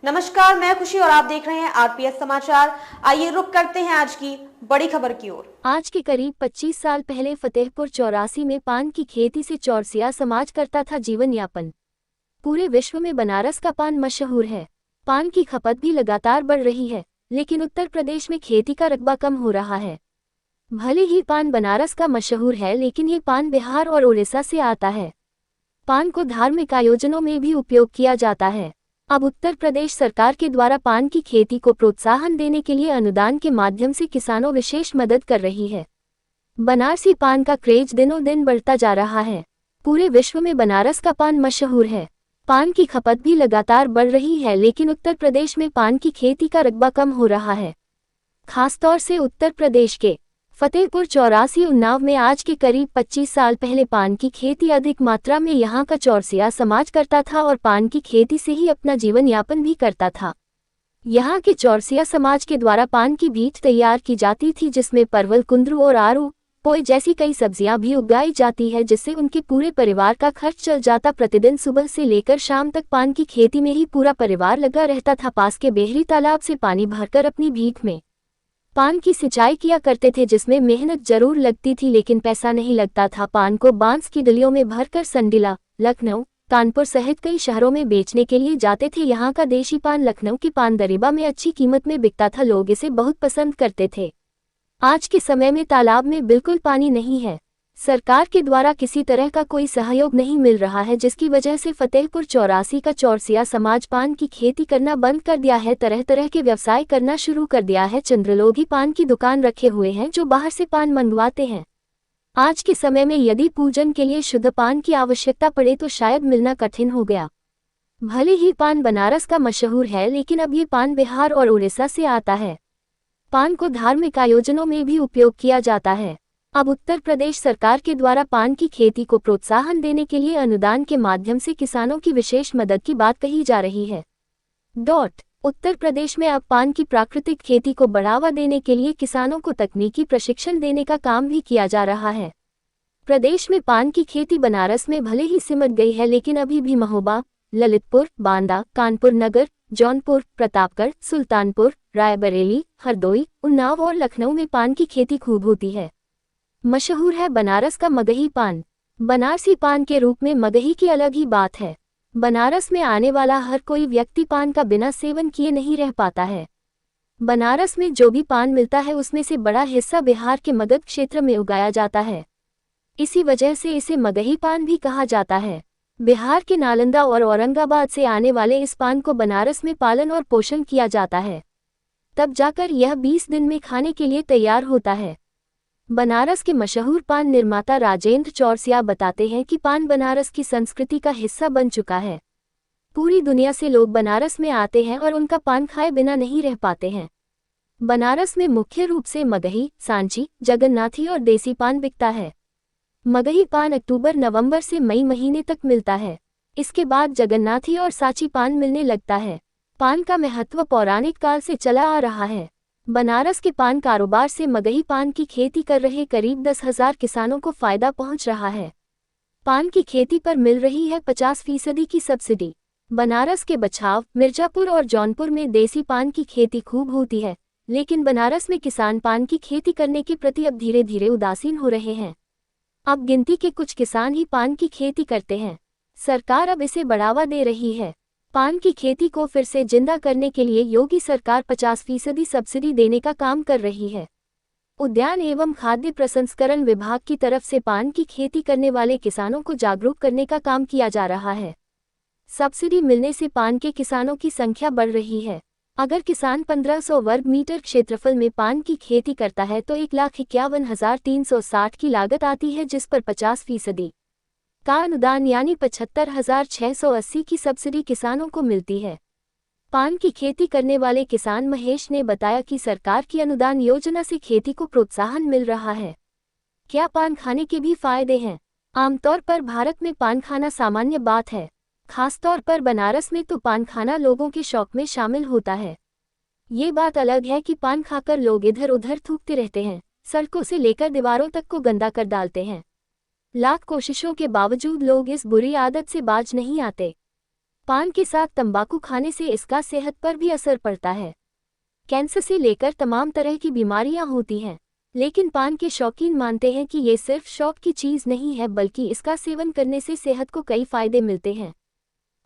नमस्कार, मैं खुशी और आप देख रहे हैं आरपीएस समाचार। आइए रुक करते हैं आज की बड़ी खबर की ओर। आज के करीब 25 साल पहले फतेहपुर चौरासी में पान की खेती से चौरसिया समाज करता था जीवन यापन। पूरे विश्व में बनारस का पान मशहूर है। पान की खपत भी लगातार बढ़ रही है, लेकिन उत्तर प्रदेश में खेती का रकबा कम हो रहा है। भले ही पान बनारस का मशहूर है, लेकिन ये पान बिहार और उड़ीसा से आता है। पान को धार्मिक आयोजनों में भी उपयोग किया जाता है। अब उत्तर प्रदेश सरकार के द्वारा पान की खेती को प्रोत्साहन देने के लिए अनुदान के माध्यम से किसानों विशेष मदद कर रही है। बनारसी पान का क्रेज दिनों दिन बढ़ता जा रहा है। पूरे विश्व में बनारस का पान मशहूर है। पान की खपत भी लगातार बढ़ रही है, लेकिन उत्तर प्रदेश में पान की खेती का रकबा कम हो रहा है। खासतौर से उत्तर प्रदेश के फतेहपुर चौरासी उन्नाव में आज के करीब 25 साल पहले पान की खेती अधिक मात्रा में यहाँ का चौरसिया समाज करता था और पान की खेती से ही अपना जीवन यापन भी करता था। यहाँ के चौरसिया समाज के द्वारा पान की बीज तैयार की जाती थी, जिसमें परवल, कुंदरू और आरू, पोए जैसी कई सब्जियां भी उगाई जाती है, जिससे उनके पूरे परिवार का खर्च चल जाता। प्रतिदिन सुबह से लेकर शाम तक पान की खेती में ही पूरा परिवार लगा रहता था। पास के बेहरी तालाब से पानी भरकर अपनी भीख में पान की सिंचाई किया करते थे, जिसमें मेहनत जरूर लगती थी, लेकिन पैसा नहीं लगता था। पान को बांस की डलियों में भरकर संडीला, लखनऊ, कानपुर सहित कई शहरों में बेचने के लिए जाते थे। यहाँ का देशी पान लखनऊ की पान दरीबा में अच्छी कीमत में बिकता था। लोग इसे बहुत पसंद करते थे। आज के समय में तालाब में बिल्कुल पानी नहीं है। सरकार के द्वारा किसी तरह का कोई सहयोग नहीं मिल रहा है, जिसकी वजह से फतेहपुर चौरासी का चौरसिया समाज पान की खेती करना बंद कर दिया है। तरह तरह के व्यवसाय करना शुरू कर दिया है। चंद्र लोग ही पान की दुकान रखे हुए हैं, जो बाहर से पान मंगवाते हैं। आज के समय में यदि पूजन के लिए शुद्ध पान की आवश्यकता पड़े तो शायद मिलना कठिन हो गया। भले ही पान बनारस का मशहूर है, लेकिन अब ये पान बिहार और उड़ीसा से आता है। पान को धार्मिक आयोजनों में भी उपयोग किया जाता है। अब उत्तर प्रदेश सरकार के द्वारा पान की खेती को प्रोत्साहन देने के लिए अनुदान के माध्यम से किसानों की विशेष मदद की बात कही जा रही है। उत्तर प्रदेश में अब पान की प्राकृतिक खेती को बढ़ावा देने के लिए किसानों को तकनीकी प्रशिक्षण देने का काम भी किया जा रहा है। प्रदेश में पान की खेती बनारस में भले ही सिमट गई है, लेकिन अभी भी महोबा, ललितपुर, बांदा, कानपुर नगर, जौनपुर, प्रतापगढ़, सुल्तानपुर, रायबरेली, हरदोई, उन्नाव और लखनऊ में पान की खेती खूब होती है। मशहूर है बनारस का मगही पान। बनारसी पान के रूप में मगही की अलग ही बात है। बनारस में आने वाला हर कोई व्यक्ति पान का बिना सेवन किए नहीं रह पाता है। बनारस में जो भी पान मिलता है, उसमें से बड़ा हिस्सा बिहार के मगध क्षेत्र में उगाया जाता है। इसी वजह से इसे मगही पान भी कहा जाता है। बिहार के नालंदा और औरंगाबाद से आने वाले इस पान को बनारस में पालन और पोषण किया जाता है, तब जाकर यह 20 दिन में खाने के लिए तैयार होता है। बनारस के मशहूर पान निर्माता राजेंद्र चौरसिया बताते हैं कि पान बनारस की संस्कृति का हिस्सा बन चुका है। पूरी दुनिया से लोग बनारस में आते हैं और उनका पान खाए बिना नहीं रह पाते हैं। बनारस में मुख्य रूप से मगही, सांची, जगन्नाथी और देसी पान बिकता है। मगही पान अक्टूबर-नवंबर से मई महीने तक मिलता है। इसके बाद जगन्नाथी और सांची पान मिलने लगता है। पान का महत्व पौराणिक काल से चला आ रहा है। बनारस के पान कारोबार से मगही पान की खेती कर रहे करीब 10,000 किसानों को फायदा पहुंच रहा है। पान की खेती पर मिल रही है 50% की सब्सिडी। बनारस के बछाव, मिर्जापुर और जौनपुर में देसी पान की खेती खूब होती है, लेकिन बनारस में किसान पान की खेती करने के प्रति अब धीरे धीरे उदासीन हो रहे हैं। अब गिनती के कुछ किसान ही पान की खेती करते हैं। सरकार अब इसे बढ़ावा दे रही है। पान की खेती को फिर से जिंदा करने के लिए योगी सरकार 50% सब्सिडी देने का काम कर रही है। उद्यान एवं खाद्य प्रसंस्करण विभाग की तरफ से पान की खेती करने वाले किसानों को जागरूक करने का काम किया जा रहा है। सब्सिडी मिलने से पान के किसानों की संख्या बढ़ रही है। अगर किसान 1500 वर्ग मीटर क्षेत्रफल में पान की खेती करता है तो 1,51,360 की लागत आती है, जिस पर 50% का अनुदान यानी 75,680 की सब्सिडी किसानों को मिलती है। पान की खेती करने वाले किसान महेश ने बताया कि सरकार की अनुदान योजना से खेती को प्रोत्साहन मिल रहा है। क्या पान खाने के भी फायदे हैं? आमतौर पर भारत में पान खाना सामान्य बात है। खासतौर पर बनारस में तो पान खाना लोगों के शौक में शामिल होता है। ये बात अलग है कि पान खाकर लोग इधर उधर थूकते रहते हैं, सड़कों से लेकर दीवारों तक को गंदा कर डालते हैं। लाख कोशिशों के बावजूद लोग इस बुरी आदत से बाज नहीं आते। पान के साथ तंबाकू खाने से इसका सेहत पर भी असर पड़ता है। कैंसर से लेकर तमाम तरह की बीमारियां होती हैं, लेकिन पान के शौकीन मानते हैं कि ये सिर्फ शौक की चीज नहीं है, बल्कि इसका सेवन करने से सेहत को कई फायदे मिलते हैं।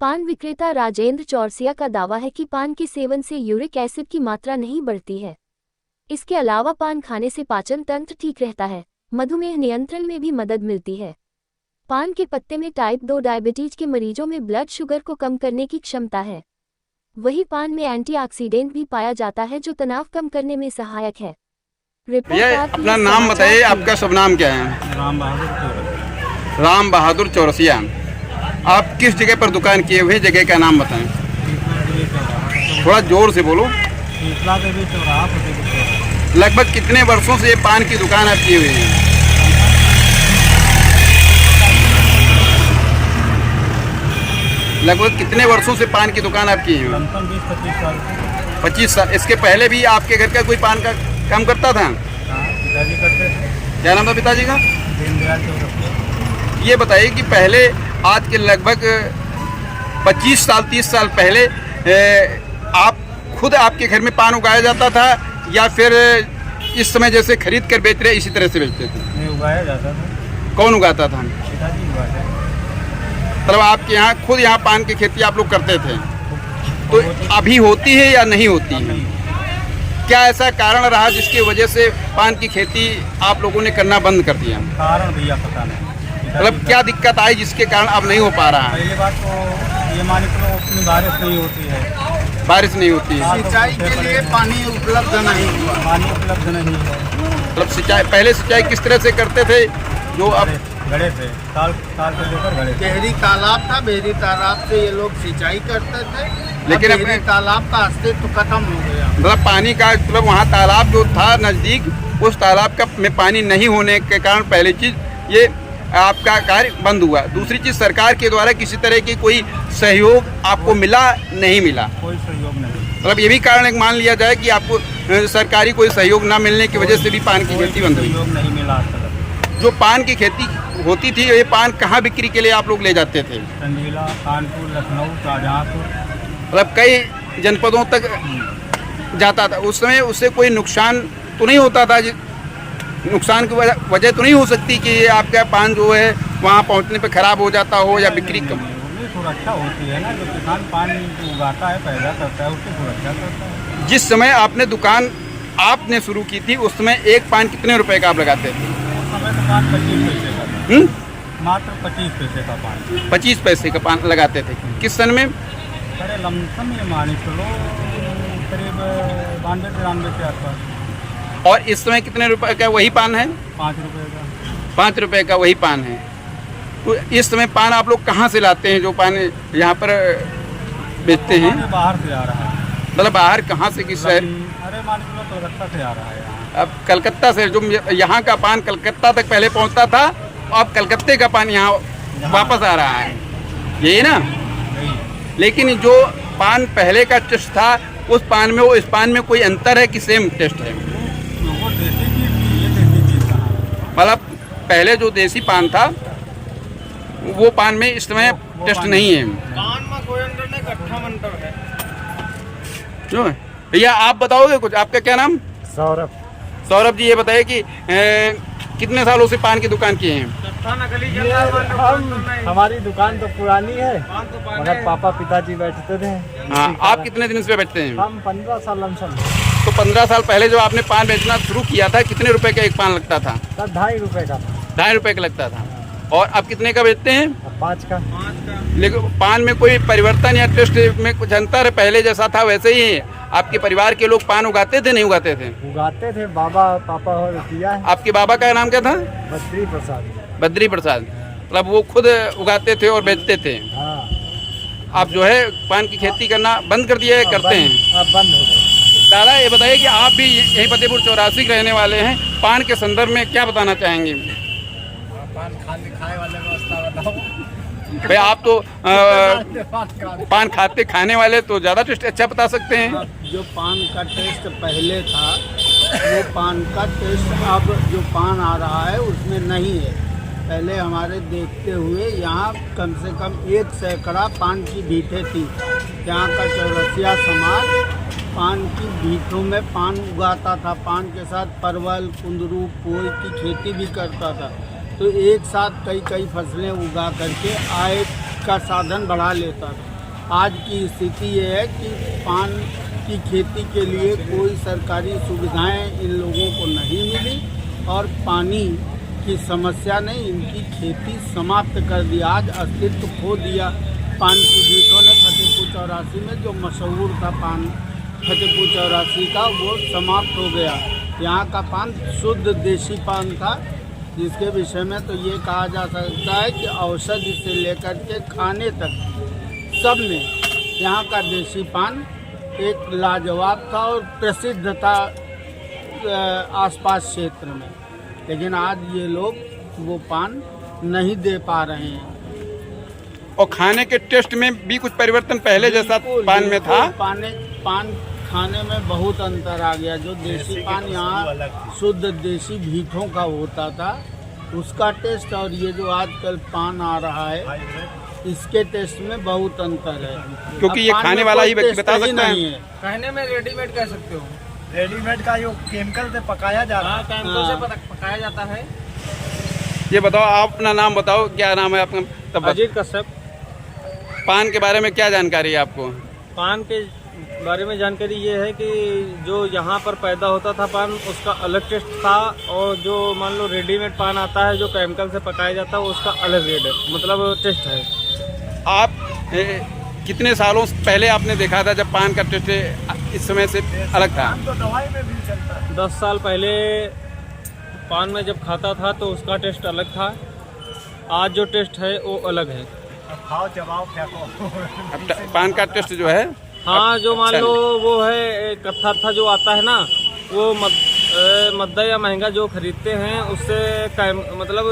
पान विक्रेता राजेंद्र चौरसिया का दावा है कि पान के सेवन से यूरिक एसिड की मात्रा नहीं बढ़ती है। इसके अलावा पान खाने से पाचन तंत्र ठीक रहता है, मधुमेह नियंत्रण में भी मदद मिलती है। पान के पत्ते में टाइप 2 डायबिटीज के मरीजों में ब्लड शुगर को कम करने की क्षमता है। वही पान में एंटीऑक्सीडेंट भी पाया जाता है जो तनाव कम करने में सहायक है। ये अपना नाम बताइए, आपका शुभ नाम क्या है? राम बहादुर चौरसिया। आप किस जगह पर दुकान किए हुए, जगह का नाम बताएं? थोड़ा जोर से बोलो। लगभग कितने वर्षों से ये पान की दुकान आप किए हुए हैं? लगभग कितने वर्षों से पान की दुकान आप किए हैं? 25 साल। इसके पहले भी आपके घर का कोई पान का काम करता था? पिताजी करते थे। क्या नाम था पिताजी का? दीनदयाल चौरसिया। ये बताइए कि पहले आज के लगभग 25 साल 30 साल पहले आप खुद आपके घर में पान उगाया जाता था या फिर इस समय जैसे खरीद कर बेच रहे इसी तरह से बेचते थे? नहीं, उगाया जाता था। कौन उगाता था? पिताजी उगाते थे। मतलब आपके यहाँ खुद यहाँ पान की खेती आप लोग करते थे, तो अभी होती है या नहीं होती है? क्या ऐसा कारण रहा जिसकी वजह से पान की खेती आप लोगों ने करना बंद कर दिया? कारण भैया पता नहीं। मतलब क्या दिक्कत आई जिसके कारण अब नहीं हो पा रहा है? पहली बात तो ये मान लो अपनी बारिश नहीं होती है। बारिश नहीं होती है, सिंचाई के लिए पानी उपलब्ध नहीं हुआ। पानी उपलब्ध नहीं है। मतलब सिंचाई पहले सिंचाई किस तरह से करते थे जो अब? गड़े थे, ताल से लेकर गड़े थे। बहरी तालाब था, बहरी तालाब से ये लोग सिंचाई करते थे, लेकिन बहरी तालाब का अस्तित्व खत्म हो गया। मतलब पानी का मतलब वहाँ तालाब जो था नज़दीक, उस तालाब का में पानी नहीं होने के कारण पहली चीज़ ये आपका कार्य बंद हुआ। दूसरी चीज़ सरकार के द्वारा किसी तरह की कोई सहयोग आपको मिला नहीं मिला? कोई सहयोग नहीं। मतलब ये भी कारण एक मान लिया जाए कि आपको सरकारी कोई सहयोग ना मिलने की वजह से भी पान की खेती बंद हुई। सहयोग नहीं मिला आज तक। जो पान की खेती होती थी ये पान कहाँ बिक्री के लिए आप लोग ले जाते थे? संडीला, कानपुर, लखनऊ, शाहजहाँपुर, मतलब कई जनपदों तक जाता था। उस समय उससे कोई नुकसान तो नहीं होता था? नुकसान की वजह तो नहीं हो सकती कि ये आपका पान जो है वहाँ पहुँचने पे खराब हो जाता हो या बिक्री कम? सुरक्षा होती है ना, जो किसान पान उगाता है, पैदा करता है, उसकी सुरक्षा करता है। जिस समय आपने दुकान आपने शुरू की थी उस समय एक पान कितने रुपए का आप लगाते थे? उस समय तो पान 25 पैसे का था। मात्र 25 पैसे का पान। 25 पैसे का पान लगाते थे। किस सन में? अरे लमसम ये मानी चलो करीब 92-93 के आसपास। और इस समय कितने रुपए का वही पान है? 5 रुपये का। 5 रुपए का वही पान है। तो इस समय पान आप लोग कहाँ से लाते हैं जो पान यहाँ पर बेचते हैं? बाहर से आ रहा है। मतलब बाहर कहाँ से, किस शहर? अरे मान लो कलकत्ता से आ रहा है यहाँ। अब कलकत्ता से जो यहाँ का पान कलकत्ता तक पहले पहुँचता था, अब कलकत्ते का पान यहाँ वापस आ रहा है, यही ना? लेकिन जो पान पहले का टेस्ट था उस पान में वो इस पान में कोई अंतर है कि सेम टेस्ट है? वो देसी चीज़ थी, ये देसी चीज़ था। मतलब पहले जो देसी पान था वो पान में इस समय टेस्ट नहीं है। पान में कोई अंतर नहीं, गट्ठा मंतर है। जो है भैया आप बताओगे कुछ? आपका क्या नाम? सौरभ। सौरभ जी ये बताइए कि कितने सालों से पान की दुकान किए हैं? हमारी दुकान तो पुरानी है, मगर पापा पिताजी बैठते थे। हाँ, आप कितने दिन से बैठते हैं? हम 15 साल लमसम। तो 15 साल पहले जो आपने पान बेचना शुरू किया था कितने रुपए का एक पान लगता था? तब 2.5 रुपये का था। 2.5 रुपए का लगता था। और अब कितने का बेचते हैं? 5 का। लेकिन पान में कोई परिवर्तन या टेस्ट में कुछ अंतर है? पहले जैसा था वैसे ही है? आपके परिवार के लोग पान उगाते थे नहीं उगाते थे? उगाते थे, बाबा पापा और किया है। आपके बाबा का नाम क्या था? बद्री प्रसाद। बद्री प्रसाद। मतलब वो खुद उगाते थे और बेचते थे। हाँ। आप जो है पान की खेती करना बंद कर दिया है? करते हैं? अब बंद हो गए। दादा ये बताइए कि आप भी यहीं फतेहपुर 84 के रहने वाले हैं, पान के संदर्भ में क्या बताना चाहेंगे? पान खाने वाले व्यवस्था बताओ भाई। आप तो पान खाते खाने वाले तो ज़्यादा टेस्ट अच्छा बता सकते हैं। जो पान का टेस्ट पहले था वो पान का टेस्ट अब जो पान आ रहा है उसमें नहीं है। पहले हमारे देखते हुए यहाँ कम से कम 1 सैकड़ा पान की भीटें थी। यहाँ का चौरसिया समाज पान की भीटों में पान उगाता था। पान के साथ परवल, कुंदरू, पोई की खेती भी करता था। तो एक साथ कई फसलें उगा करके आय का साधन बढ़ा लेता था। आज की स्थिति ये है कि पान की खेती के लिए कोई सरकारी सुविधाएं इन लोगों को नहीं मिली और पानी की समस्या ने इनकी खेती समाप्त कर दिया। आज अस्तित्व खो दिया पान की भीटों ने। फतेहपुर चौरासी में जो मशहूर था पान फतेहपुर चौरासी का, वो समाप्त हो गया। यहाँ का पान शुद्ध देसी पान था, जिसके विषय में तो ये कहा जा सकता है कि औषधि से लेकर के खाने तक सब में यहाँ का देसी पान एक लाजवाब था और प्रसिद्ध था आसपास क्षेत्र में। लेकिन आज ये लोग वो पान नहीं दे पा रहे हैं। और खाने के टेस्ट में भी कुछ परिवर्तन पहले जैसा पान में था। पान खाने में बहुत अंतर आ गया। जो देसी पान यहाँ शुद्ध देसी भीठों का होता था, उसका टेस्ट और ये जो आजकल पान आ रहा है, इसके टेस्ट में बहुत अंतर है। क्योंकि ये खाने वाला ही बता सकता है। कहने में रेडीमेड कह सकते हो। रेडीमेड का जो केमिकल से पकाया जा रहा है, केमिकल से पकाया जाता है। ये बताओ, आप अपना नाम बताओ, क्या नाम है आपका? तब अजीत कश्यप। पान के बारे में क्या जानकारी है आपको? पान के बारे में जानकारी ये है कि जो यहाँ पर पैदा होता था पान, उसका अलग टेस्ट था, और जो मान लो रेडीमेड पान आता है जो केमिकल से पकाया जाता है, उसका अलग रेट है, मतलब टेस्ट है। आप कितने सालों पहले आपने देखा था जब पान का टेस्ट इस समय से अलग था? तो दवाई में भी चलता है। 10 साल पहले पान में जब खाता था तो उसका टेस्ट अलग था। आज जो टेस्ट है वो अलग है। खाओ चबाओ फेंको। अब पान का टेस्ट जो है, हाँ, जो मान लो वो है कत्था जो आता है ना, वो मद्दा या महंगा जो खरीदते हैं, उससे मतलब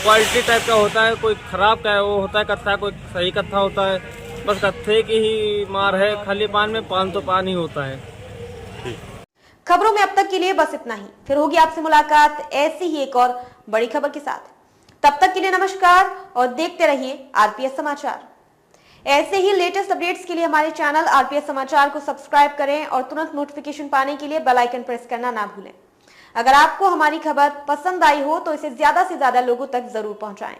क्वालिटी टाइप का होता है। कोई ख़राब का वो होता है कत्था, कोई सही कत्था होता है। बस कत्थे की ही मार है। खाली पान में पान तो पान ही होता है। खबरों में अब तक के लिए बस इतना ही। फिर होगी आपसे मुलाकात ऐसी ही एक और बड़ी खबर के साथ। तब तक के लिए नमस्कार और देखते रहिए आरपीएस समाचार। ऐसे ही लेटेस्ट अपडेट्स के लिए हमारे चैनल आरपीएस समाचार को सब्सक्राइब करें और तुरंत नोटिफिकेशन पाने के लिए बेल आइकन प्रेस करना ना भूलें। अगर आपको हमारी खबर पसंद आई हो तो इसे ज्यादा से ज्यादा लोगों तक जरूर पहुंचाएं।